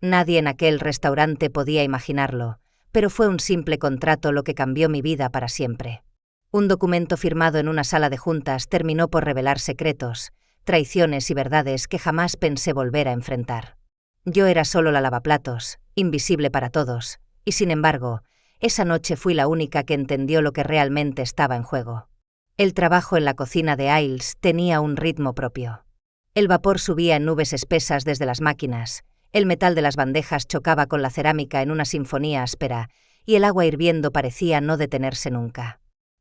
Nadie en aquel restaurante podía imaginarlo, pero fue un simple contrato lo que cambió mi vida para siempre. Un documento firmado en una sala de juntas terminó por revelar secretos, traiciones y verdades que jamás pensé volver a enfrentar. Yo era solo la lavaplatos, invisible para todos, y sin embargo, esa noche fui la única que entendió lo que realmente estaba en juego. El trabajo en la cocina de Isles tenía un ritmo propio. El vapor subía en nubes espesas desde las máquinas, el metal de las bandejas chocaba con la cerámica en una sinfonía áspera, y el agua hirviendo parecía no detenerse nunca.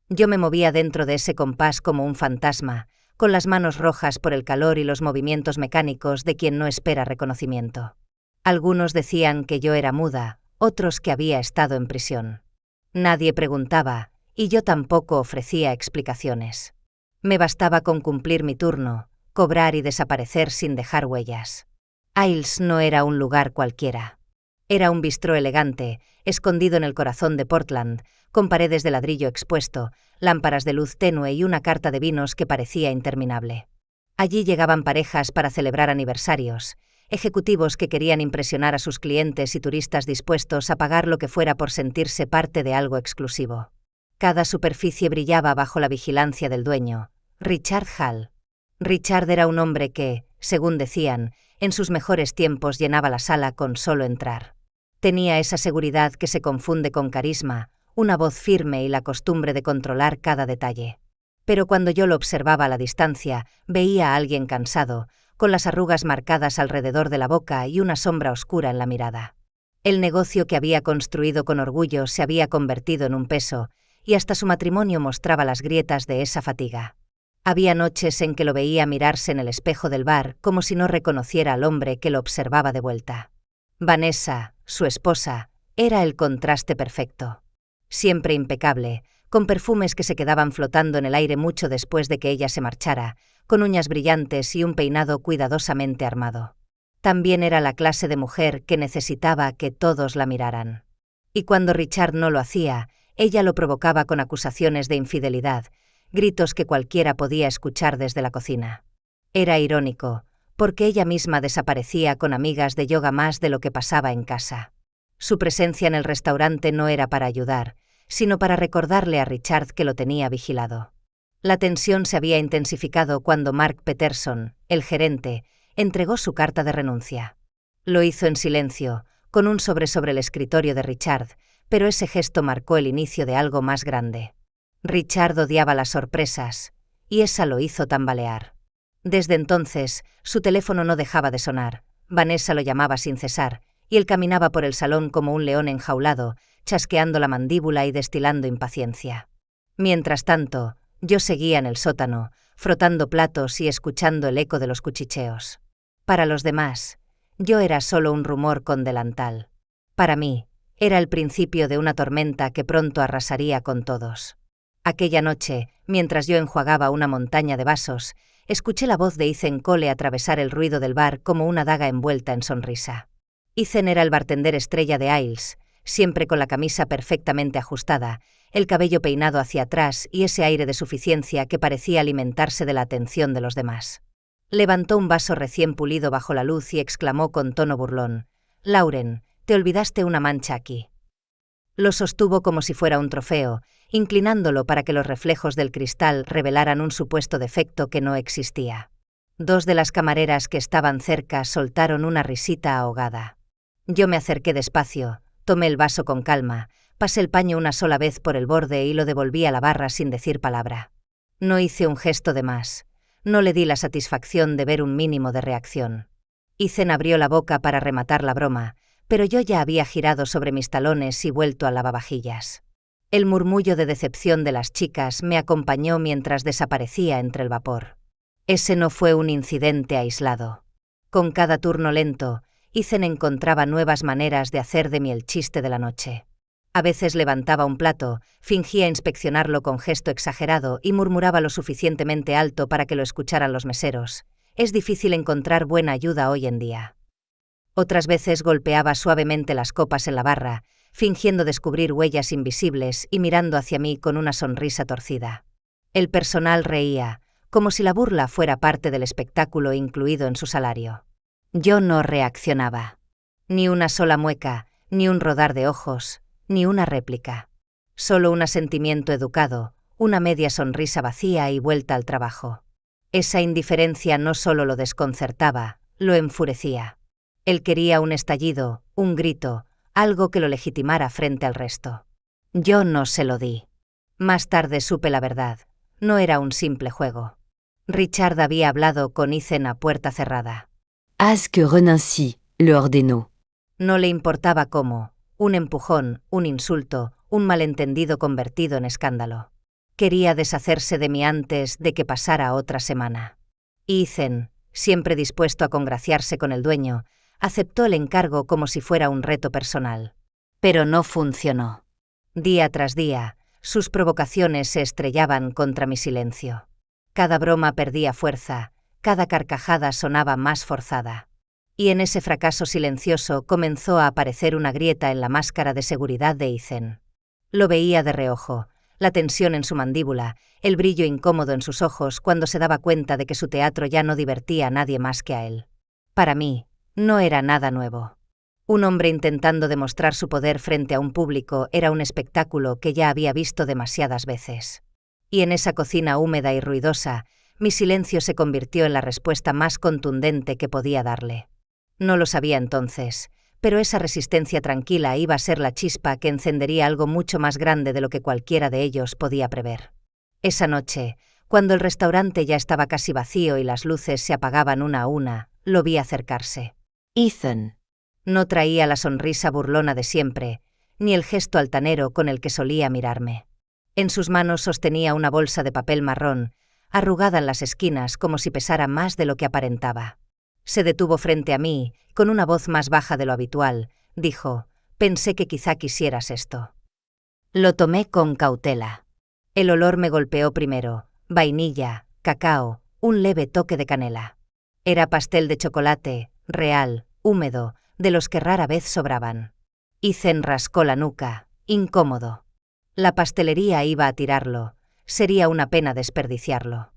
Yo me movía dentro de ese compás como un fantasma, con las manos rojas por el calor y los movimientos mecánicos de quien no espera reconocimiento. Algunos decían que yo era muda, otros que había estado en prisión. Nadie preguntaba, y yo tampoco ofrecía explicaciones. Me bastaba con cumplir mi turno, cobrar y desaparecer sin dejar huellas. Isles no era un lugar cualquiera. Era un bistró elegante, escondido en el corazón de Portland, con paredes de ladrillo expuesto, lámparas de luz tenue y una carta de vinos que parecía interminable. Allí llegaban parejas para celebrar aniversarios, ejecutivos que querían impresionar a sus clientes y turistas dispuestos a pagar lo que fuera por sentirse parte de algo exclusivo. Cada superficie brillaba bajo la vigilancia del dueño, Richard Hall. Richard era un hombre que, según decían, en sus mejores tiempos llenaba la sala con solo entrar. Tenía esa seguridad que se confunde con carisma, una voz firme y la costumbre de controlar cada detalle. Pero cuando yo lo observaba a la distancia, veía a alguien cansado, con las arrugas marcadas alrededor de la boca y una sombra oscura en la mirada. El negocio que había construido con orgullo se había convertido en un peso, y hasta su matrimonio mostraba las grietas de esa fatiga. Había noches en que lo veía mirarse en el espejo del bar como si no reconociera al hombre que lo observaba de vuelta. Vanessa, su esposa, era el contraste perfecto. Siempre impecable, con perfumes que se quedaban flotando en el aire mucho después de que ella se marchara, con uñas brillantes y un peinado cuidadosamente armado. También era la clase de mujer que necesitaba que todos la miraran. Y cuando Richard no lo hacía, ella lo provocaba con acusaciones de infidelidad, gritos que cualquiera podía escuchar desde la cocina. Era irónico, porque ella misma desaparecía con amigas de yoga más de lo que pasaba en casa. Su presencia en el restaurante no era para ayudar, sino para recordarle a Richard que lo tenía vigilado. La tensión se había intensificado cuando Mark Peterson, el gerente, entregó su carta de renuncia. Lo hizo en silencio, con un sobre el escritorio de Richard, pero ese gesto marcó el inicio de algo más grande. Richard odiaba las sorpresas, y esa lo hizo tambalear. Desde entonces, su teléfono no dejaba de sonar, Vanessa lo llamaba sin cesar, y él caminaba por el salón como un león enjaulado, chasqueando la mandíbula y destilando impaciencia. Mientras tanto, yo seguía en el sótano, frotando platos y escuchando el eco de los cuchicheos. Para los demás, yo era solo un rumor con delantal. Para mí, era el principio de una tormenta que pronto arrasaría con todos. Aquella noche, mientras yo enjuagaba una montaña de vasos, escuché la voz de Ethan Cole atravesar el ruido del bar como una daga envuelta en sonrisa. Ethan era el bartender estrella de Isles, siempre con la camisa perfectamente ajustada, el cabello peinado hacia atrás y ese aire de suficiencia que parecía alimentarse de la atención de los demás. Levantó un vaso recién pulido bajo la luz y exclamó con tono burlón: «Lauren, te olvidaste una mancha aquí». Lo sostuvo como si fuera un trofeo, inclinándolo para que los reflejos del cristal revelaran un supuesto defecto que no existía. Dos de las camareras que estaban cerca soltaron una risita ahogada. Yo me acerqué despacio, tomé el vaso con calma, pasé el paño una sola vez por el borde y lo devolví a la barra sin decir palabra. No hice un gesto de más. No le di la satisfacción de ver un mínimo de reacción. Ethan abrió la boca para rematar la broma, pero yo ya había girado sobre mis talones y vuelto al lavavajillas. El murmullo de decepción de las chicas me acompañó mientras desaparecía entre el vapor. Ese no fue un incidente aislado. Con cada turno lento, Ethan encontraba nuevas maneras de hacer de mí el chiste de la noche. A veces levantaba un plato, fingía inspeccionarlo con gesto exagerado y murmuraba lo suficientemente alto para que lo escucharan los meseros. Es difícil encontrar buena ayuda hoy en día. Otras veces golpeaba suavemente las copas en la barra, fingiendo descubrir huellas invisibles y mirando hacia mí con una sonrisa torcida. El personal reía, como si la burla fuera parte del espectáculo incluido en su salario. Yo no reaccionaba. Ni una sola mueca, ni un rodar de ojos, ni una réplica. Solo un asentimiento educado, una media sonrisa vacía y vuelta al trabajo. Esa indiferencia no solo lo desconcertaba, lo enfurecía. Él quería un estallido, un grito, algo que lo legitimara frente al resto. Yo no se lo di. Más tarde supe la verdad. No era un simple juego. Richard había hablado con Ethan a puerta cerrada. Haz que Renancy le ordenó. No le importaba cómo, un empujón, un insulto, un malentendido convertido en escándalo. Quería deshacerse de mí antes de que pasara otra semana. Ethan, siempre dispuesto a congraciarse con el dueño, aceptó el encargo como si fuera un reto personal. Pero no funcionó. Día tras día, sus provocaciones se estrellaban contra mi silencio. Cada broma perdía fuerza, cada carcajada sonaba más forzada. Y en ese fracaso silencioso comenzó a aparecer una grieta en la máscara de seguridad de Ethan. Lo veía de reojo, la tensión en su mandíbula, el brillo incómodo en sus ojos cuando se daba cuenta de que su teatro ya no divertía a nadie más que a él. Para mí, no era nada nuevo. Un hombre intentando demostrar su poder frente a un público era un espectáculo que ya había visto demasiadas veces. Y en esa cocina húmeda y ruidosa, mi silencio se convirtió en la respuesta más contundente que podía darle. No lo sabía entonces, pero esa resistencia tranquila iba a ser la chispa que encendería algo mucho más grande de lo que cualquiera de ellos podía prever. Esa noche, cuando el restaurante ya estaba casi vacío y las luces se apagaban una a una, lo vi acercarse. Ethan. No traía la sonrisa burlona de siempre, ni el gesto altanero con el que solía mirarme. En sus manos sostenía una bolsa de papel marrón, arrugada en las esquinas como si pesara más de lo que aparentaba. Se detuvo frente a mí, con una voz más baja de lo habitual, dijo: «Pensé que quizá quisieras esto». Lo tomé con cautela. El olor me golpeó primero, vainilla, cacao, un leve toque de canela. Era pastel de chocolate, real, húmedo, de los que rara vez sobraban. Ethan rascó la nuca, incómodo. La pastelería iba a tirarlo, sería una pena desperdiciarlo.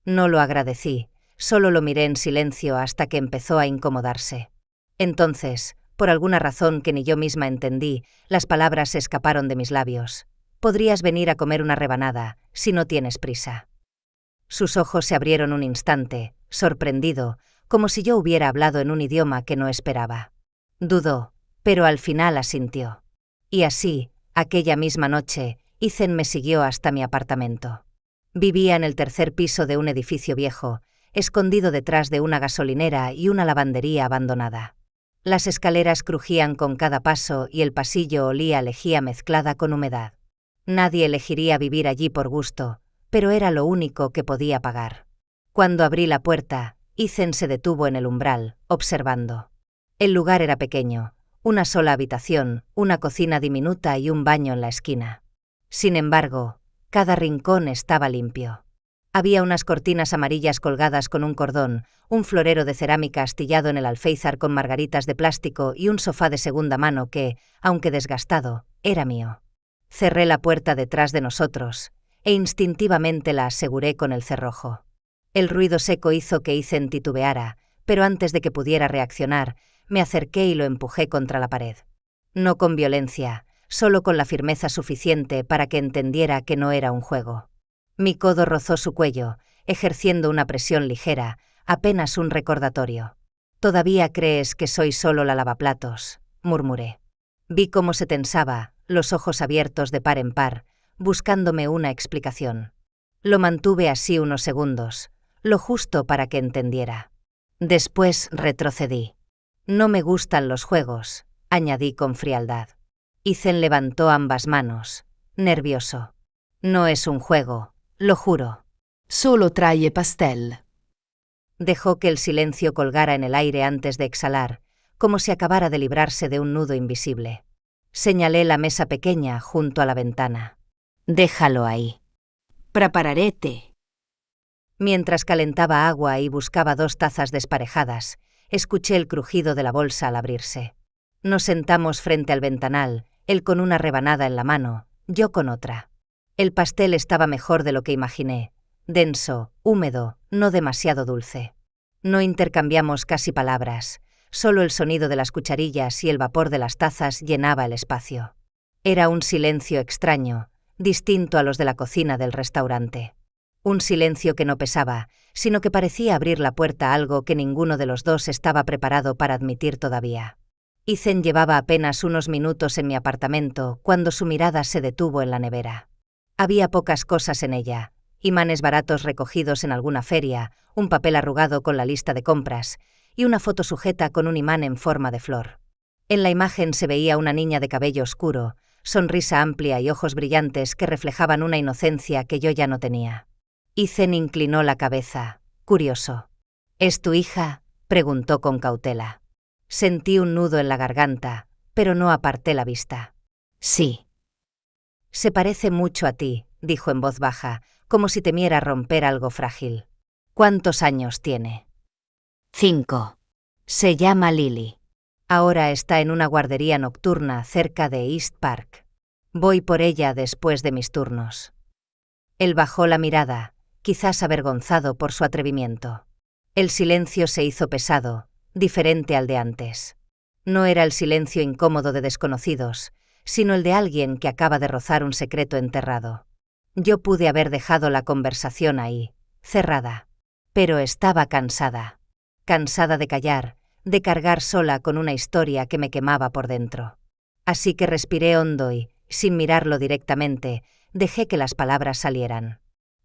No lo agradecí. Solo lo miré en silencio hasta que empezó a incomodarse. Entonces, por alguna razón que ni yo misma entendí, las palabras se escaparon de mis labios. «Podrías venir a comer una rebanada, si no tienes prisa». Sus ojos se abrieron un instante, sorprendido, como si yo hubiera hablado en un idioma que no esperaba. Dudó, pero al final asintió. Y así, aquella misma noche, Ethan me siguió hasta mi apartamento. Vivía en el tercer piso de un edificio viejo, escondido detrás de una gasolinera y una lavandería abandonada. Las escaleras crujían con cada paso y el pasillo olía a lejía mezclada con humedad. Nadie elegiría vivir allí por gusto, pero era lo único que podía pagar. Cuando abrí la puerta, Ethan se detuvo en el umbral, observando. El lugar era pequeño, una sola habitación, una cocina diminuta y un baño en la esquina. Sin embargo, cada rincón estaba limpio. Había unas cortinas amarillas colgadas con un cordón, un florero de cerámica astillado en el alféizar con margaritas de plástico y un sofá de segunda mano que, aunque desgastado, era mío. Cerré la puerta detrás de nosotros, e instintivamente la aseguré con el cerrojo. El ruido seco hizo que Ethan titubeara, pero antes de que pudiera reaccionar, me acerqué y lo empujé contra la pared. No con violencia, solo con la firmeza suficiente para que entendiera que no era un juego. Mi codo rozó su cuello, ejerciendo una presión ligera, apenas un recordatorio. «Todavía crees que soy solo la lavaplatos», murmuré. Vi cómo se tensaba, los ojos abiertos de par en par, buscándome una explicación. Lo mantuve así unos segundos, lo justo para que entendiera. Después retrocedí. «No me gustan los juegos», añadí con frialdad. Ethan levantó ambas manos, nervioso. «No es un juego, lo juro». Solo trae pastel. Dejó que el silencio colgara en el aire antes de exhalar, como si acabara de librarse de un nudo invisible. Señalé la mesa pequeña junto a la ventana. «Déjalo ahí». Prepararé té. Mientras calentaba agua y buscaba 2 tazas desparejadas, escuché el crujido de la bolsa al abrirse. Nos sentamos frente al ventanal, él con una rebanada en la mano, yo con otra. El pastel estaba mejor de lo que imaginé. Denso, húmedo, no demasiado dulce. No intercambiamos casi palabras, Solo el sonido de las cucharillas y el vapor de las tazas llenaba el espacio. Era un silencio extraño, distinto a los de la cocina del restaurante. Un silencio que no pesaba, sino que parecía abrir la puerta a algo que ninguno de los dos estaba preparado para admitir todavía. Ethan llevaba apenas unos minutos en mi apartamento cuando su mirada se detuvo en la nevera. Había pocas cosas en ella: imanes baratos recogidos en alguna feria, un papel arrugado con la lista de compras y una foto sujeta con un imán en forma de flor. En la imagen se veía una niña de cabello oscuro, sonrisa amplia y ojos brillantes que reflejaban una inocencia que yo ya no tenía. Ethan inclinó la cabeza, curioso. ¿Es tu hija?, preguntó con cautela. Sentí un nudo en la garganta, pero no aparté la vista. Sí. Se parece mucho a ti, dijo en voz baja, como si temiera romper algo frágil. ¿Cuántos años tiene? 5. Se llama Lily. Ahora está en una guardería nocturna cerca de East Park. Voy por ella después de mis turnos. Él bajó la mirada, quizás avergonzado por su atrevimiento. El silencio se hizo pesado, diferente al de antes. No era el silencio incómodo de desconocidos, sino el de alguien que acaba de rozar un secreto enterrado. Yo pude haber dejado la conversación ahí, cerrada. Pero estaba cansada. Cansada de callar, de cargar sola con una historia que me quemaba por dentro. Así que respiré hondo y, sin mirarlo directamente, dejé que las palabras salieran.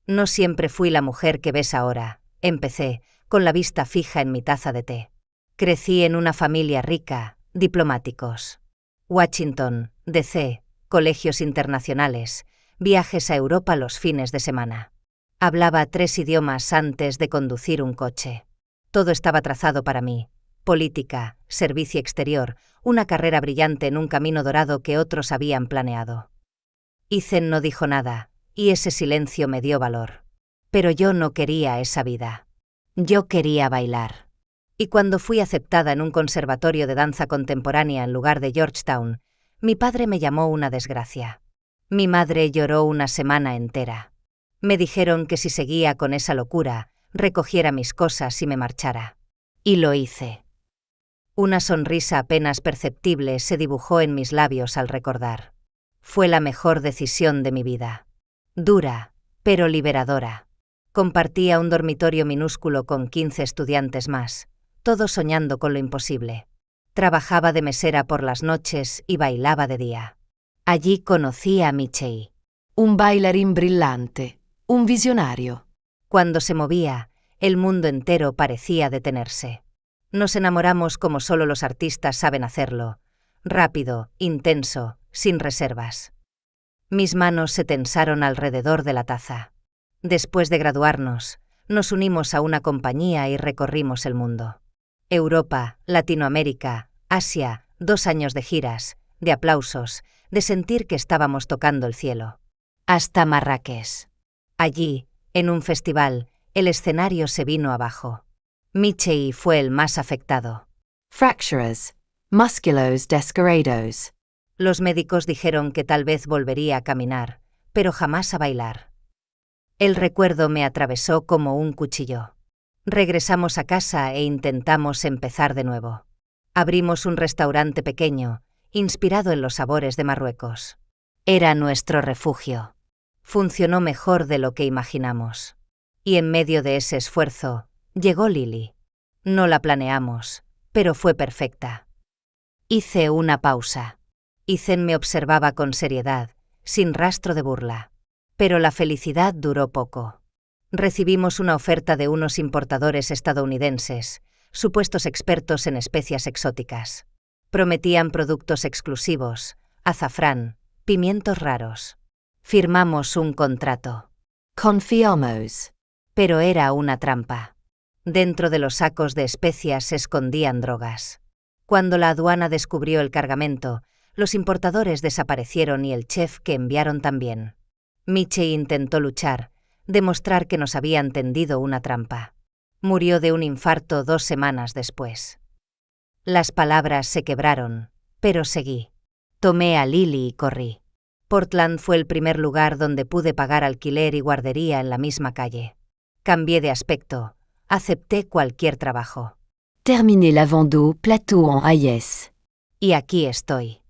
No siempre fui la mujer que ves ahora, empecé, con la vista fija en mi taza de té. Crecí en una familia rica, diplomáticos. Washington, D.C., colegios internacionales, viajes a Europa los fines de semana. Hablaba 3 idiomas antes de conducir un coche. Todo estaba trazado para mí: política, servicio exterior, una carrera brillante en un camino dorado que otros habían planeado. Ethan no dijo nada, y ese silencio me dio valor. Pero yo no quería esa vida. Yo quería bailar. Y cuando fui aceptada en un conservatorio de danza contemporánea en lugar de Georgetown, mi padre me llamó una desgracia. Mi madre lloró una semana entera. Me dijeron que si seguía con esa locura, recogiera mis cosas y me marchara. Y lo hice. Una sonrisa apenas perceptible se dibujó en mis labios al recordar. Fue la mejor decisión de mi vida. Dura, pero liberadora. Compartía un dormitorio minúsculo con 15 estudiantes más, todos soñando con lo imposible. Trabajaba de mesera por las noches y bailaba de día. Allí conocí a Michei. Un bailarín brillante, un visionario. Cuando se movía, el mundo entero parecía detenerse. Nos enamoramos como solo los artistas saben hacerlo, rápido, intenso, sin reservas. Mis manos se tensaron alrededor de la taza. Después de graduarnos, nos unimos a una compañía y recorrimos el mundo. Europa, Latinoamérica, Asia, 2 años de giras, de aplausos, de sentir que estábamos tocando el cielo. Hasta Marrakech. Allí, en un festival, el escenario se vino abajo. Michei fue el más afectado. Fractures, musculos descarados. Los médicos dijeron que tal vez volvería a caminar, pero jamás a bailar. El recuerdo me atravesó como un cuchillo. Regresamos a casa e intentamos empezar de nuevo. Abrimos un restaurante pequeño, inspirado en los sabores de Marruecos. Era nuestro refugio. Funcionó mejor de lo que imaginamos. Y en medio de ese esfuerzo, llegó Lily. No la planeamos, pero fue perfecta. Hice una pausa. Ethan me observaba con seriedad, sin rastro de burla. Pero la felicidad duró poco. Recibimos una oferta de unos importadores estadounidenses, supuestos expertos en especias exóticas. Prometían productos exclusivos, azafrán, pimientos raros. Firmamos un contrato. Confiamos. Pero era una trampa. Dentro de los sacos de especias se escondían drogas. Cuando la aduana descubrió el cargamento, los importadores desaparecieron y el chef que enviaron también. Michei intentó luchar, demostrar que nos habían tendido una trampa. Murió de un infarto 2 semanas después. Las palabras se quebraron, pero seguí. Tomé a Lily y corrí. Portland fue el primer lugar donde pude pagar alquiler y guardería en la misma calle. Cambié de aspecto, acepté cualquier trabajo. Terminez lavant d'eau plateau en Hayes. Y aquí estoy.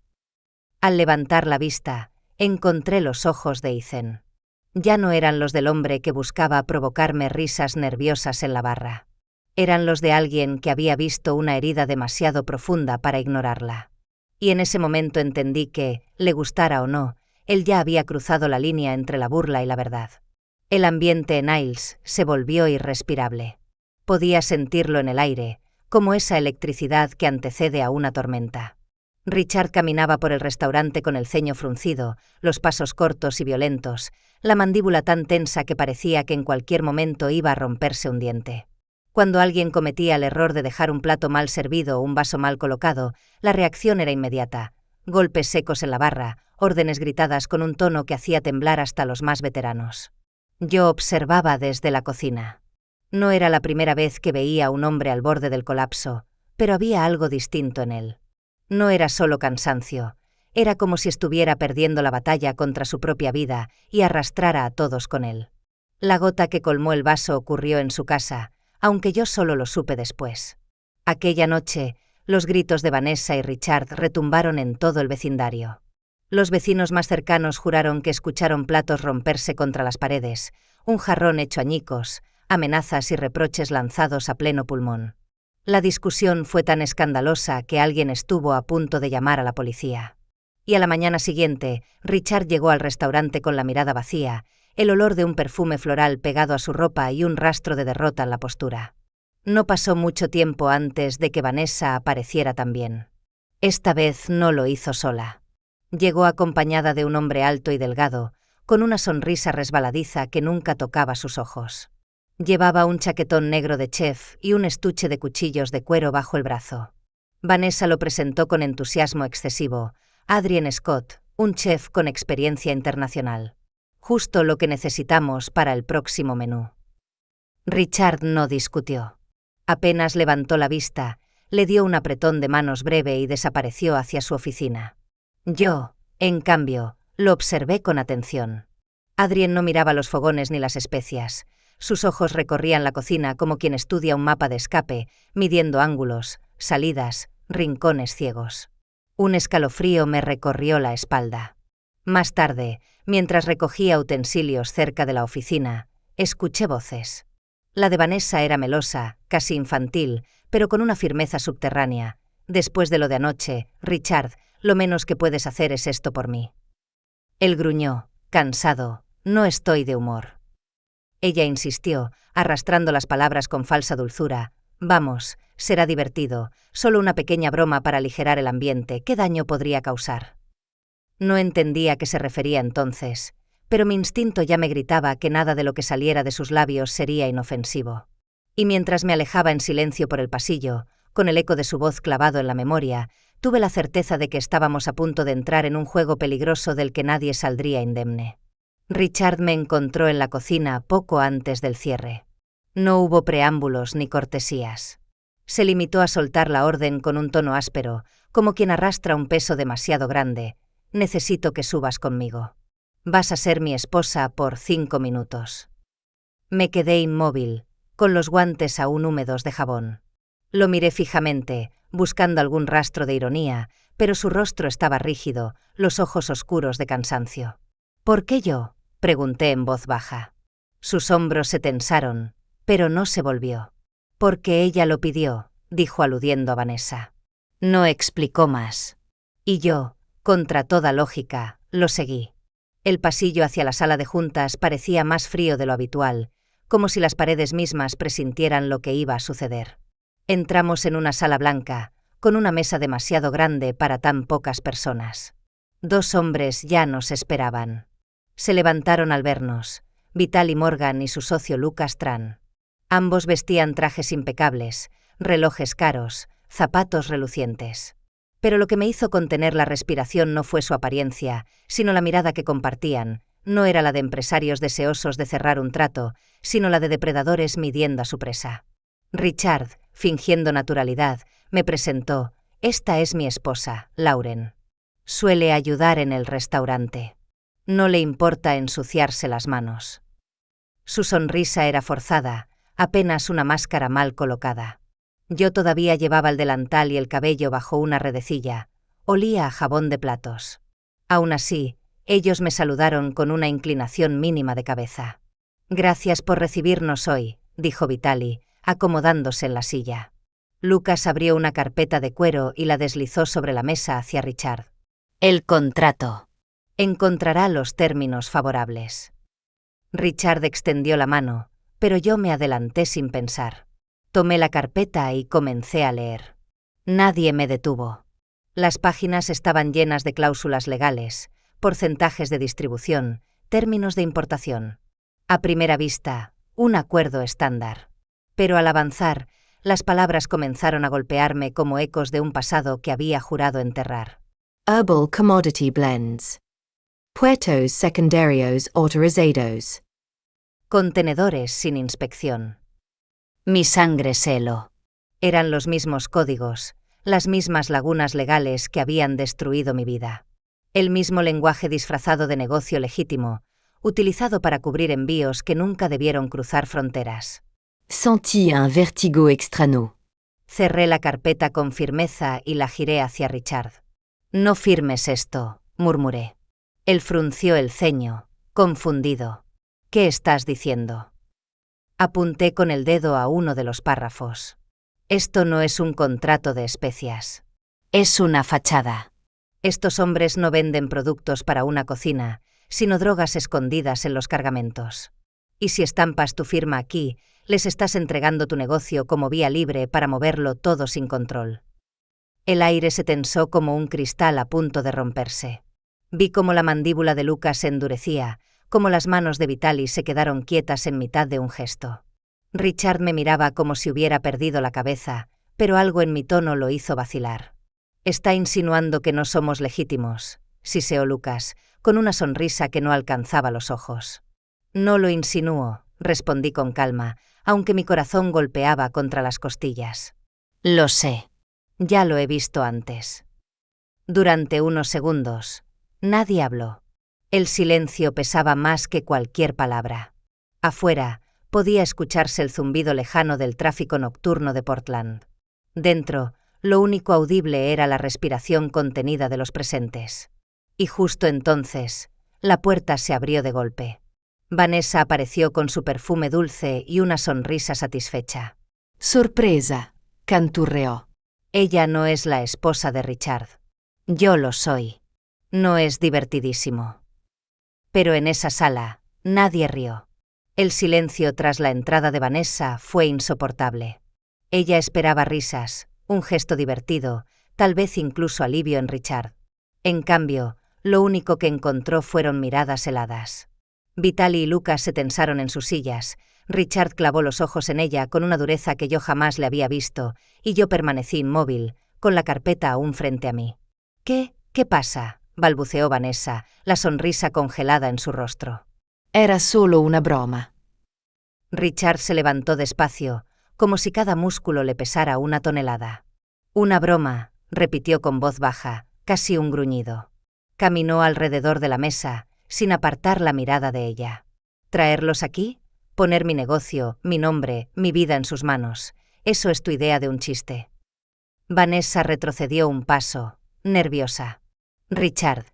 Al levantar la vista, encontré los ojos de Ethan. Ya no eran los del hombre que buscaba provocarme risas nerviosas en la barra. Eran los de alguien que había visto una herida demasiado profunda para ignorarla. Y en ese momento entendí que, le gustara o no, él ya había cruzado la línea entre la burla y la verdad. El ambiente en Isles se volvió irrespirable. Podía sentirlo en el aire, como esa electricidad que antecede a una tormenta. Richard caminaba por el restaurante con el ceño fruncido, los pasos cortos y violentos, la mandíbula tan tensa que parecía que en cualquier momento iba a romperse un diente. Cuando alguien cometía el error de dejar un plato mal servido o un vaso mal colocado, la reacción era inmediata. Golpes secos en la barra, órdenes gritadas con un tono que hacía temblar hasta los más veteranos. Yo observaba desde la cocina. No era la primera vez que veía a un hombre al borde del colapso, pero había algo distinto en él. No era solo cansancio, era como si estuviera perdiendo la batalla contra su propia vida y arrastrara a todos con él. La gota que colmó el vaso ocurrió en su casa, aunque yo solo lo supe después. Aquella noche, los gritos de Vanessa y Richard retumbaron en todo el vecindario. Los vecinos más cercanos juraron que escucharon platos romperse contra las paredes, un jarrón hecho añicos, amenazas y reproches lanzados a pleno pulmón. La discusión fue tan escandalosa que alguien estuvo a punto de llamar a la policía. Y a la mañana siguiente, Richard llegó al restaurante con la mirada vacía, el olor de un perfume floral pegado a su ropa y un rastro de derrota en la postura. No pasó mucho tiempo antes de que Vanessa apareciera también. Esta vez no lo hizo sola. Llegó acompañada de un hombre alto y delgado, con una sonrisa resbaladiza que nunca tocaba sus ojos. Llevaba un chaquetón negro de chef y un estuche de cuchillos de cuero bajo el brazo. Vanessa lo presentó con entusiasmo excesivo. Adrian Scott, un chef con experiencia internacional. Justo lo que necesitamos para el próximo menú. Richard no discutió. Apenas levantó la vista, le dio un apretón de manos breve y desapareció hacia su oficina. Yo, en cambio, lo observé con atención. Adrien no miraba los fogones ni las especias. Sus ojos recorrían la cocina como quien estudia un mapa de escape, midiendo ángulos, salidas, rincones ciegos. Un escalofrío me recorrió la espalda. Más tarde, mientras recogía utensilios cerca de la oficina, escuché voces. La de Vanessa era melosa, casi infantil, pero con una firmeza subterránea. Después de lo de anoche, Richard, lo menos que puedes hacer es esto por mí. Él gruñó, cansado, no estoy de humor. Ella insistió, arrastrando las palabras con falsa dulzura. Vamos, será divertido, solo una pequeña broma para aligerar el ambiente, ¿qué daño podría causar? No entendía a qué se refería entonces, pero mi instinto ya me gritaba que nada de lo que saliera de sus labios sería inofensivo. Y mientras me alejaba en silencio por el pasillo, con el eco de su voz clavado en la memoria, tuve la certeza de que estábamos a punto de entrar en un juego peligroso del que nadie saldría indemne. Richard me encontró en la cocina poco antes del cierre. No hubo preámbulos ni cortesías. Se limitó a soltar la orden con un tono áspero, como quien arrastra un peso demasiado grande. Necesito que subas conmigo. Vas a ser mi esposa por 5 minutos. Me quedé inmóvil, con los guantes aún húmedos de jabón. Lo miré fijamente, buscando algún rastro de ironía, pero su rostro estaba rígido, los ojos oscuros de cansancio. ¿Por qué yo?, pregunté en voz baja. Sus hombros se tensaron, pero no se volvió. Porque ella lo pidió, dijo aludiendo a Vanessa. No explicó más. Y yo, contra toda lógica, lo seguí. El pasillo hacia la sala de juntas parecía más frío de lo habitual, como si las paredes mismas presintieran lo que iba a suceder. Entramos en una sala blanca, con una mesa demasiado grande para tan pocas personas. 2 hombres ya nos esperaban. Se levantaron al vernos, Vitaly Morgan y su socio Lucas Tran. Ambos vestían trajes impecables, relojes caros, zapatos relucientes. Pero lo que me hizo contener la respiración no fue su apariencia, sino la mirada que compartían. No era la de empresarios deseosos de cerrar un trato, sino la de depredadores midiendo a su presa. Richard, fingiendo naturalidad, me presentó. Esta es mi esposa, Lauren. Suele ayudar en el restaurante. No le importa ensuciarse las manos. Su sonrisa era forzada, apenas una máscara mal colocada. Yo todavía llevaba el delantal y el cabello bajo una redecilla. Olía a jabón de platos. Aún así, ellos me saludaron con una inclinación mínima de cabeza. «Gracias por recibirnos hoy», dijo Vitaly, acomodándose en la silla. Lucas abrió una carpeta de cuero y la deslizó sobre la mesa hacia Richard. El contrato. Encontrará los términos favorables. Richard extendió la mano, pero yo me adelanté sin pensar. Tomé la carpeta y comencé a leer. Nadie me detuvo. Las páginas estaban llenas de cláusulas legales, porcentajes de distribución, términos de importación. A primera vista, un acuerdo estándar. Pero al avanzar, las palabras comenzaron a golpearme como ecos de un pasado que había jurado enterrar. Herbal commodity blends. Puertos secundarios autorizados. Contenedores sin inspección. Mi sangre se heló. Eran los mismos códigos, las mismas lagunas legales que habían destruido mi vida. El mismo lenguaje disfrazado de negocio legítimo, utilizado para cubrir envíos que nunca debieron cruzar fronteras. Sentí un vértigo extraño. Cerré la carpeta con firmeza y la giré hacia Richard. «No firmes esto», murmuré. Él frunció el ceño, confundido. «¿Qué estás diciendo?» Apunté con el dedo a uno de los párrafos. «Esto no es un contrato de especias. Es una fachada. Estos hombres no venden productos para una cocina, sino drogas escondidas en los cargamentos. Y si estampas tu firma aquí, les estás entregando tu negocio como vía libre para moverlo todo sin control». El aire se tensó como un cristal a punto de romperse. Vi cómo la mandíbula de Lucas se endurecía, cómo las manos de Vitaly se quedaron quietas en mitad de un gesto. Richard me miraba como si hubiera perdido la cabeza, pero algo en mi tono lo hizo vacilar. «Está insinuando que no somos legítimos», siseó Lucas, con una sonrisa que no alcanzaba los ojos. «No lo insinúo», respondí con calma, aunque mi corazón golpeaba contra las costillas. Lo sé. Ya lo he visto antes. Durante unos segundos, nadie habló. El silencio pesaba más que cualquier palabra. Afuera, podía escucharse el zumbido lejano del tráfico nocturno de Portland. Dentro, lo único audible era la respiración contenida de los presentes. Y justo entonces, la puerta se abrió de golpe. Vanessa apareció con su perfume dulce y una sonrisa satisfecha. Sorpresa, canturreó. Ella no es la esposa de Richard. Yo lo soy. No es divertidísimo. Pero en esa sala, nadie rió. El silencio tras la entrada de Vanessa fue insoportable. Ella esperaba risas, un gesto divertido, tal vez incluso alivio en Richard. En cambio, lo único que encontró fueron miradas heladas. Vitaly y Lucas se tensaron en sus sillas. Richard clavó los ojos en ella con una dureza que yo jamás le había visto, y yo permanecí inmóvil, con la carpeta aún frente a mí. ¿Qué pasa?», balbuceó Vanessa, la sonrisa congelada en su rostro. Era solo una broma. Richard se levantó despacio, como si cada músculo le pesara una tonelada. «Una broma», repitió con voz baja, casi un gruñido. Caminó alrededor de la mesa, sin apartar la mirada de ella. «¿Traerlos aquí? Poner mi negocio, mi nombre, mi vida en sus manos. Eso es tu idea de un chiste». Vanessa retrocedió un paso, nerviosa. «Richard,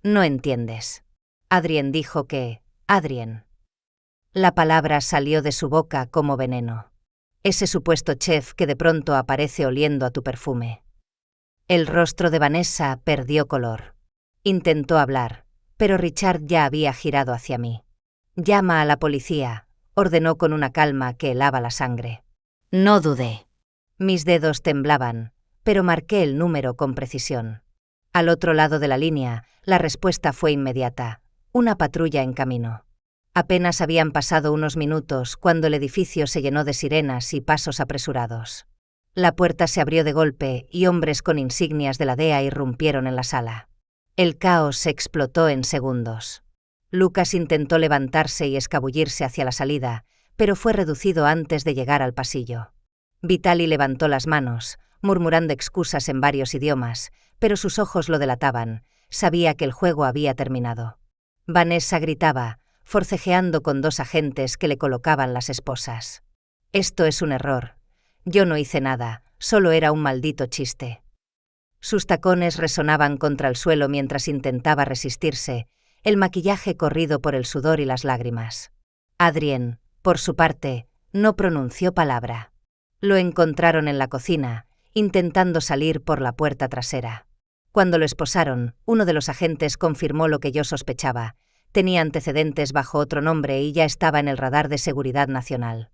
no entiendes». Adrien dijo que... Adrien. La palabra salió de su boca como veneno. Ese supuesto chef que de pronto aparece oliendo a tu perfume. El rostro de Vanessa perdió color. Intentó hablar, pero Richard ya había girado hacia mí. «Llama a la policía», ordenó con una calma que helaba la sangre. No dudé. Mis dedos temblaban, pero marqué el número con precisión. Al otro lado de la línea, la respuesta fue inmediata: una patrulla en camino. Apenas habían pasado unos minutos cuando el edificio se llenó de sirenas y pasos apresurados. La puerta se abrió de golpe y hombres con insignias de la DEA irrumpieron en la sala. El caos se explotó en segundos. Lucas intentó levantarse y escabullirse hacia la salida, pero fue reducido antes de llegar al pasillo. Vitaly levantó las manos, murmurando excusas en varios idiomas, pero sus ojos lo delataban. Sabía que el juego había terminado. Vanessa gritaba, forcejeando con dos agentes que le colocaban las esposas. «Esto es un error. Yo no hice nada, solo era un maldito chiste. Sus tacones resonaban contra el suelo mientras intentaba resistirse, el maquillaje corrido por el sudor y las lágrimas. Adrien, por su parte, no pronunció palabra. Lo encontraron en la cocina, intentando salir por la puerta trasera. Cuando lo esposaron, uno de los agentes confirmó lo que yo sospechaba. Tenía antecedentes bajo otro nombre y ya estaba en el radar de seguridad nacional.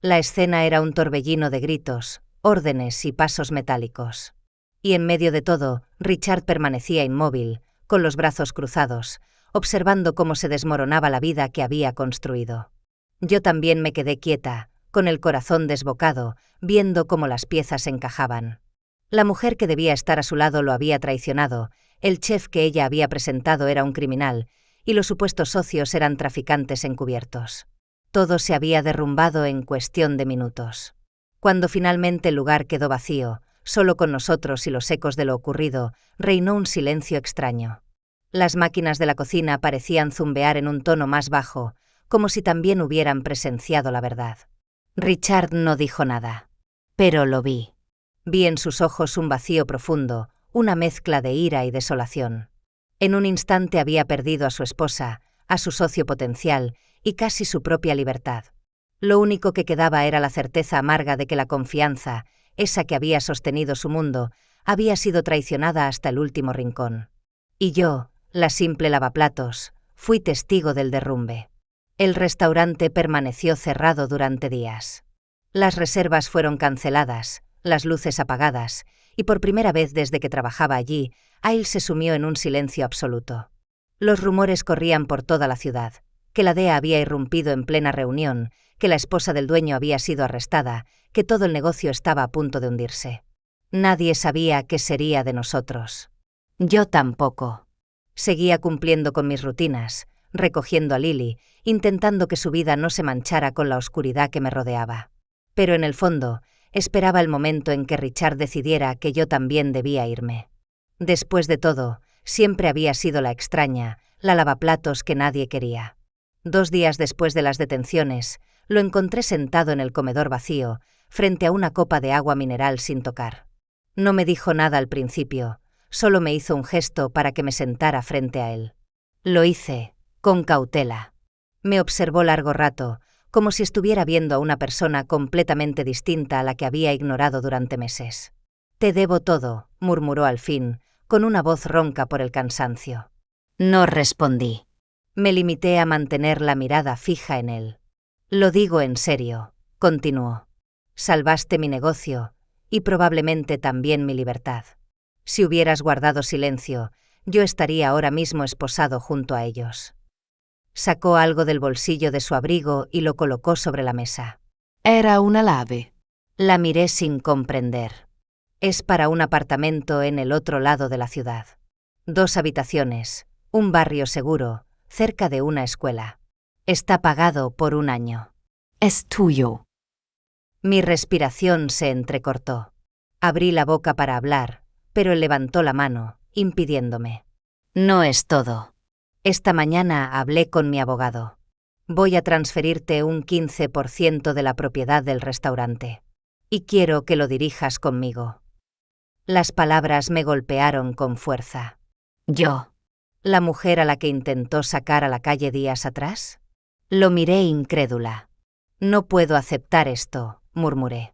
La escena era un torbellino de gritos, órdenes y pasos metálicos. Y en medio de todo, Richard permanecía inmóvil, con los brazos cruzados, observando cómo se desmoronaba la vida que había construido. Yo también me quedé quieta, con el corazón desbocado, viendo cómo las piezas encajaban. La mujer que debía estar a su lado lo había traicionado, el chef que ella había presentado era un criminal, y los supuestos socios eran traficantes encubiertos. Todo se había derrumbado en cuestión de minutos. Cuando finalmente el lugar quedó vacío, solo con nosotros y los ecos de lo ocurrido, reinó un silencio extraño. Las máquinas de la cocina parecían zumbear en un tono más bajo, como si también hubieran presenciado la verdad. Richard no dijo nada. Pero lo vi. Vi en sus ojos un vacío profundo, una mezcla de ira y desolación. En un instante había perdido a su esposa, a su socio potencial y casi su propia libertad. Lo único que quedaba era la certeza amarga de que la confianza, esa que había sostenido su mundo, había sido traicionada hasta el último rincón. Y yo, la simple lavaplatos, fui testigo del derrumbe. El restaurante permaneció cerrado durante días. Las reservas fueron canceladas, las luces apagadas, y por primera vez desde que trabajaba allí, Ailes se sumió en un silencio absoluto. Los rumores corrían por toda la ciudad, que la DEA había irrumpido en plena reunión, que la esposa del dueño había sido arrestada, que todo el negocio estaba a punto de hundirse. Nadie sabía qué sería de nosotros. Yo tampoco. Seguía cumpliendo con mis rutinas, recogiendo a Lily, intentando que su vida no se manchara con la oscuridad que me rodeaba. Pero en el fondo, esperaba el momento en que Richard decidiera que yo también debía irme. Después de todo, siempre había sido la extraña, la lavaplatos que nadie quería. 2 días después de las detenciones, lo encontré sentado en el comedor vacío, frente a una copa de agua mineral sin tocar. No me dijo nada al principio, solo me hizo un gesto para que me sentara frente a él. Lo hice, con cautela. Me observó largo rato, como si estuviera viendo a una persona completamente distinta a la que había ignorado durante meses. «Te debo todo», murmuró al fin, con una voz ronca por el cansancio. No respondí. Me limité a mantener la mirada fija en él. «Lo digo en serio», continuó. «Salvaste mi negocio, y probablemente también mi libertad. Si hubieras guardado silencio, yo estaría ahora mismo esposado junto a ellos». Sacó algo del bolsillo de su abrigo y lo colocó sobre la mesa. Era una lave. La miré sin comprender. Es para un apartamento en el otro lado de la ciudad. 2 habitaciones, un barrio seguro, cerca de una escuela. Está pagado por 1 año. Es tuyo. Mi respiración se entrecortó. Abrí la boca para hablar, pero él levantó la mano, impidiéndome. No es todo. Esta mañana hablé con mi abogado. Voy a transferirte un 15% de la propiedad del restaurante. Y quiero que lo dirijas conmigo. Las palabras me golpearon con fuerza. ¿Yo? ¿La mujer a la que intentó sacar a la calle días atrás? Lo miré incrédula. No puedo aceptar esto, murmuré.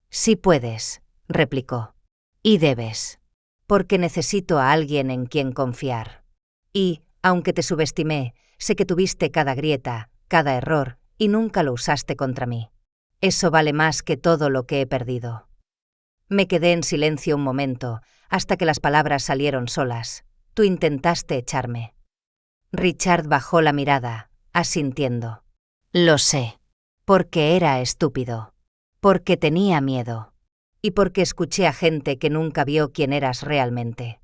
Sí puedes, replicó. Y debes. Porque necesito a alguien en quien confiar. Y, aunque te subestimé, sé que tuviste cada grieta, cada error, y nunca lo usaste contra mí. Eso vale más que todo lo que he perdido. Me quedé en silencio un momento, hasta que las palabras salieron solas. Tú intentaste echarme. Richard bajó la mirada, asintiendo. Lo sé. Porque era estúpido. Porque tenía miedo. Y porque escuché a gente que nunca vio quién eras realmente.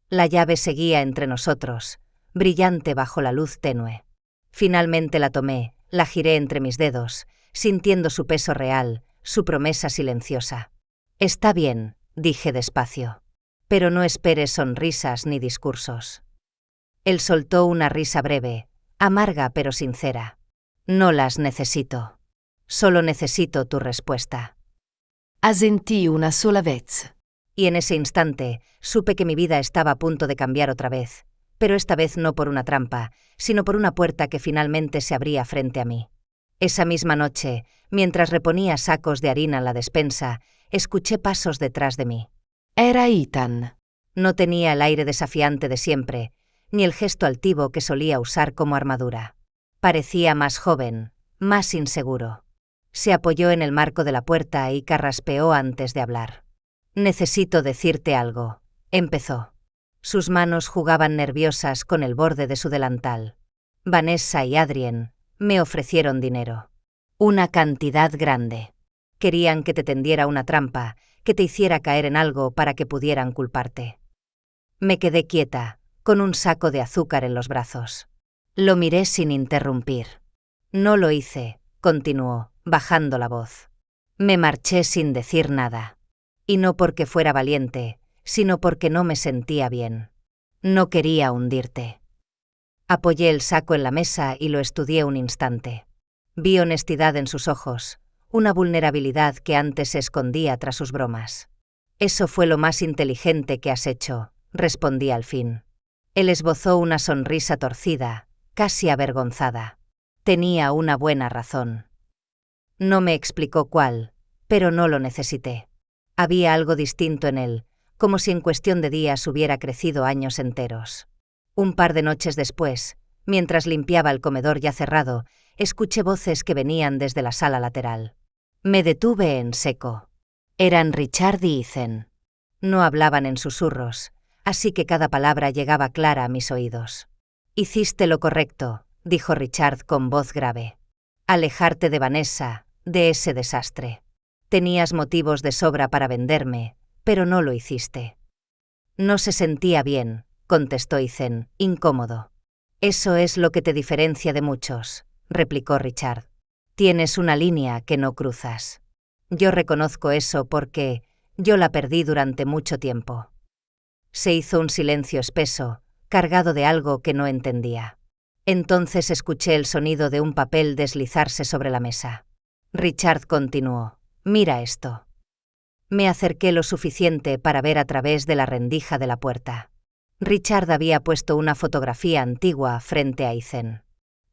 La llave seguía entre nosotros, brillante bajo la luz tenue. Finalmente la tomé, la giré entre mis dedos, sintiendo su peso real, su promesa silenciosa. Está bien, dije despacio. Pero no esperes sonrisas ni discursos. Él soltó una risa breve, amarga pero sincera. No las necesito. Solo necesito tu respuesta. Assentì una sola vez. Y en ese instante supe que mi vida estaba a punto de cambiar otra vez, pero esta vez no por una trampa, sino por una puerta que finalmente se abría frente a mí. Esa misma noche, mientras reponía sacos de harina en la despensa, escuché pasos detrás de mí. Era Ethan. No tenía el aire desafiante de siempre, ni el gesto altivo que solía usar como armadura. Parecía más joven, más inseguro. Se apoyó en el marco de la puerta y carraspeó antes de hablar. «Necesito decirte algo», empezó. Sus manos jugaban nerviosas con el borde de su delantal. «Vanessa y Adrien me ofrecieron dinero. Una cantidad grande. Querían que te tendiera una trampa, que te hiciera caer en algo para que pudieran culparte». Me quedé quieta, con un saco de azúcar en los brazos. Lo miré sin interrumpir. «No lo hice», continuó, bajando la voz. «Me marché sin decir nada. Y no porque fuera valiente, sino porque no me sentía bien. No quería hundirte». Apoyé el saco en la mesa y lo estudié un instante. Vi honestidad en sus ojos, una vulnerabilidad que antes se escondía tras sus bromas. «Eso fue lo más inteligente que has hecho», respondí al fin. Él esbozó una sonrisa torcida, casi avergonzada. Tenía una buena razón. No me explicó cuál, pero no lo necesité. Había algo distinto en él, como si en cuestión de días hubiera crecido años enteros. Un par de noches después, mientras limpiaba el comedor ya cerrado, escuché voces que venían desde la sala lateral. Me detuve en seco. Eran Richard y Ethan. No hablaban en susurros, así que cada palabra llegaba clara a mis oídos. «Hiciste lo correcto», dijo Richard con voz grave. «Alejarte de Vanessa, de ese desastre. Tenías motivos de sobra para venderme, pero no lo hiciste». «No se sentía bien», contestó Ethan, incómodo. «Eso es lo que te diferencia de muchos», replicó Richard. «Tienes una línea que no cruzas. Yo reconozco eso porque yo la perdí durante mucho tiempo». Se hizo un silencio espeso, cargado de algo que no entendía. Entonces escuché el sonido de un papel deslizarse sobre la mesa. Richard continuó. «Mira esto». Me acerqué lo suficiente para ver a través de la rendija de la puerta. Richard había puesto una fotografía antigua frente a Ethan.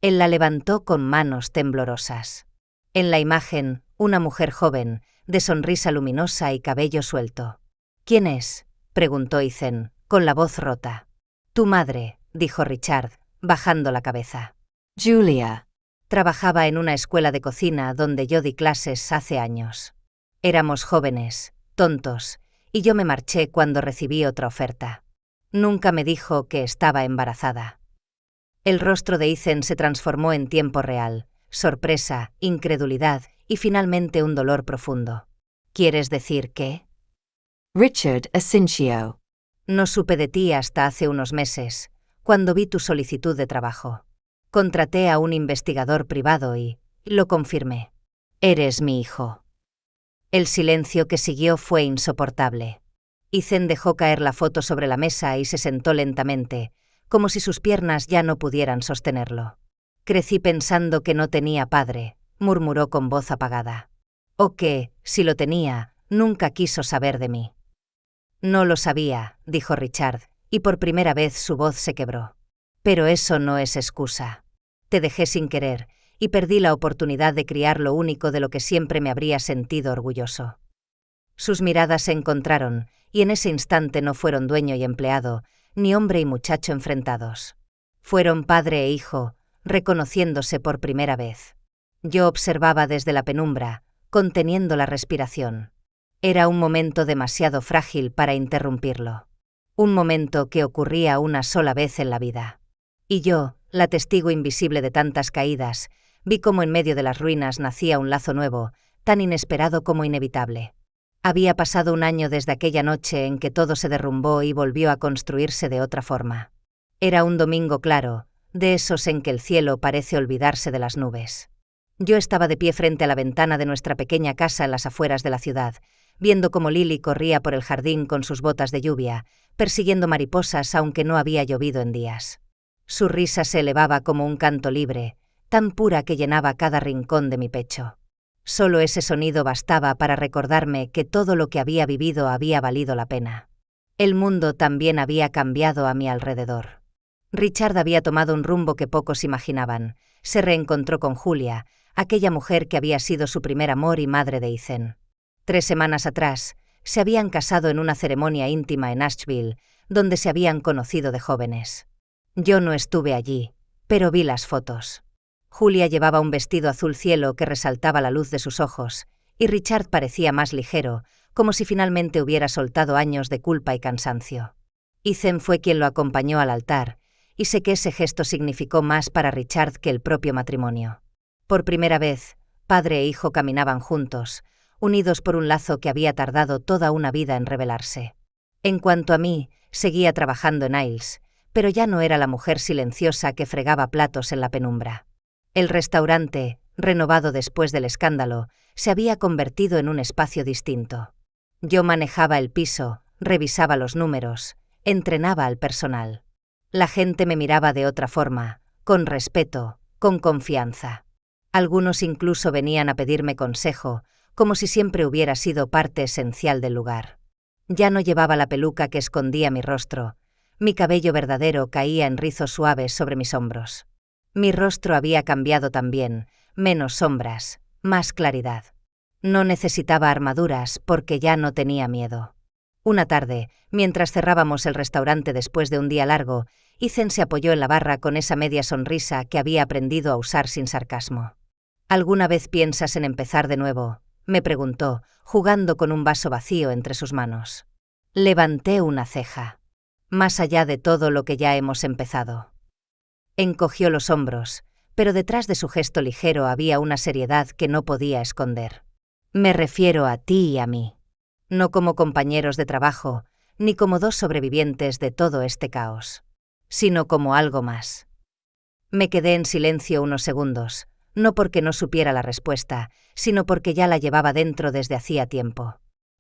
Él la levantó con manos temblorosas. En la imagen, una mujer joven, de sonrisa luminosa y cabello suelto. «¿Quién es?», preguntó Ethan, con la voz rota. «Tu madre», dijo Richard, bajando la cabeza. Julia. Trabajaba en una escuela de cocina donde yo di clases hace años. Éramos jóvenes, tontos, y yo me marché cuando recibí otra oferta. Nunca me dijo que estaba embarazada». El rostro de Ethan se transformó en tiempo real, sorpresa, incredulidad y finalmente un dolor profundo. «¿Quieres decir qué?». Richard Asincio. «No supe de ti hasta hace unos meses, cuando vi tu solicitud de trabajo. Contraté a un investigador privado y lo confirmé. Eres mi hijo». El silencio que siguió fue insoportable. Ethan dejó caer la foto sobre la mesa y se sentó lentamente, como si sus piernas ya no pudieran sostenerlo. «Crecí pensando que no tenía padre», murmuró con voz apagada. «O que, si lo tenía, nunca quiso saber de mí». «No lo sabía», dijo Richard, y por primera vez su voz se quebró. «Pero eso no es excusa. Te dejé sin querer, y perdí la oportunidad de criar lo único de lo que siempre me habría sentido orgulloso». Sus miradas se encontraron, y en ese instante no fueron dueño y empleado, ni hombre y muchacho enfrentados. Fueron padre e hijo, reconociéndose por primera vez. Yo observaba desde la penumbra, conteniendo la respiración. Era un momento demasiado frágil para interrumpirlo. Un momento que ocurría una sola vez en la vida. Y yo, la testigo invisible de tantas caídas, vi cómo en medio de las ruinas nacía un lazo nuevo, tan inesperado como inevitable. Había pasado un año desde aquella noche en que todo se derrumbó y volvió a construirse de otra forma. Era un domingo claro, de esos en que el cielo parece olvidarse de las nubes. Yo estaba de pie frente a la ventana de nuestra pequeña casa en las afueras de la ciudad, viendo cómo Lily corría por el jardín con sus botas de lluvia, persiguiendo mariposas aunque no había llovido en días. Su risa se elevaba como un canto libre, tan pura que llenaba cada rincón de mi pecho. Solo ese sonido bastaba para recordarme que todo lo que había vivido había valido la pena. El mundo también había cambiado a mi alrededor. Richard había tomado un rumbo que pocos imaginaban. Se reencontró con Julia, aquella mujer que había sido su primer amor y madre de Ethan. 3 semanas atrás, se habían casado en una ceremonia íntima en Asheville, donde se habían conocido de jóvenes. Yo no estuve allí, pero vi las fotos. Julia llevaba un vestido azul cielo que resaltaba la luz de sus ojos, y Richard parecía más ligero, como si finalmente hubiera soltado años de culpa y cansancio. Ethan fue quien lo acompañó al altar, y sé que ese gesto significó más para Richard que el propio matrimonio. Por primera vez, padre e hijo caminaban juntos, unidos por un lazo que había tardado toda una vida en revelarse. En cuanto a mí, seguía trabajando en Isles, pero ya no era la mujer silenciosa que fregaba platos en la penumbra. El restaurante, renovado después del escándalo, se había convertido en un espacio distinto. Yo manejaba el piso, revisaba los números, entrenaba al personal. La gente me miraba de otra forma, con respeto, con confianza. Algunos incluso venían a pedirme consejo, como si siempre hubiera sido parte esencial del lugar. Ya no llevaba la peluca que escondía mi rostro. Mi cabello verdadero caía en rizos suaves sobre mis hombros. Mi rostro había cambiado también, menos sombras, más claridad. No necesitaba armaduras porque ya no tenía miedo. Una tarde, mientras cerrábamos el restaurante después de un día largo, Ethan se apoyó en la barra con esa media sonrisa que había aprendido a usar sin sarcasmo. ¿Alguna vez piensas en empezar de nuevo?, me preguntó, jugando con un vaso vacío entre sus manos. Levanté una ceja. Más allá de todo lo que ya hemos empezado. Encogió los hombros, pero detrás de su gesto ligero había una seriedad que no podía esconder. Me refiero a ti y a mí. No como compañeros de trabajo, ni como dos sobrevivientes de todo este caos, sino como algo más. Me quedé en silencio unos segundos, no porque no supiera la respuesta, sino porque ya la llevaba dentro desde hacía tiempo.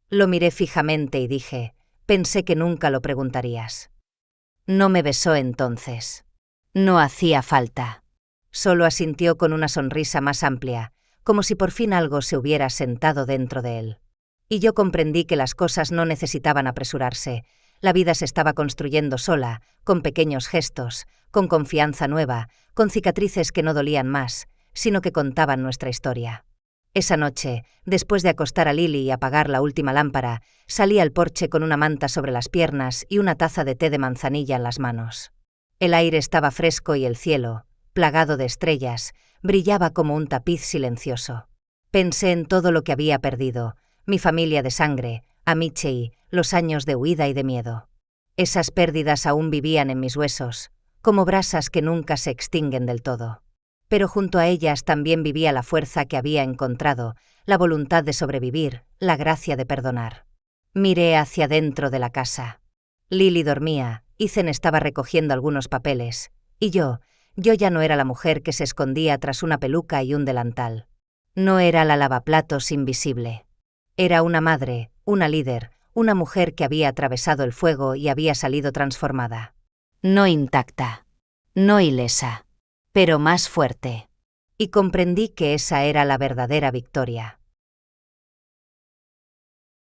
Lo miré fijamente y dije, pensé que nunca lo preguntarías. No me besó entonces. No hacía falta. Solo asintió con una sonrisa más amplia, como si por fin algo se hubiera sentado dentro de él. Y yo comprendí que las cosas no necesitaban apresurarse. La vida se estaba construyendo sola, con pequeños gestos, con confianza nueva, con cicatrices que no dolían más, sino que contaban nuestra historia. Esa noche, después de acostar a Lily y apagar la última lámpara, salí al porche con una manta sobre las piernas y una taza de té de manzanilla en las manos. El aire estaba fresco y el cielo, plagado de estrellas, brillaba como un tapiz silencioso. Pensé en todo lo que había perdido, mi familia de sangre, a Michie, los años de huida y de miedo. Esas pérdidas aún vivían en mis huesos, como brasas que nunca se extinguen del todo. Pero junto a ellas también vivía la fuerza que había encontrado, la voluntad de sobrevivir, la gracia de perdonar. Miré hacia dentro de la casa. Lily dormía, Ethan estaba recogiendo algunos papeles, y yo ya no era la mujer que se escondía tras una peluca y un delantal. No era la lavaplatos invisible. Era una madre, una líder, una mujer que había atravesado el fuego y había salido transformada. No intacta, no ilesa, pero más fuerte. Y comprendí que esa era la verdadera victoria.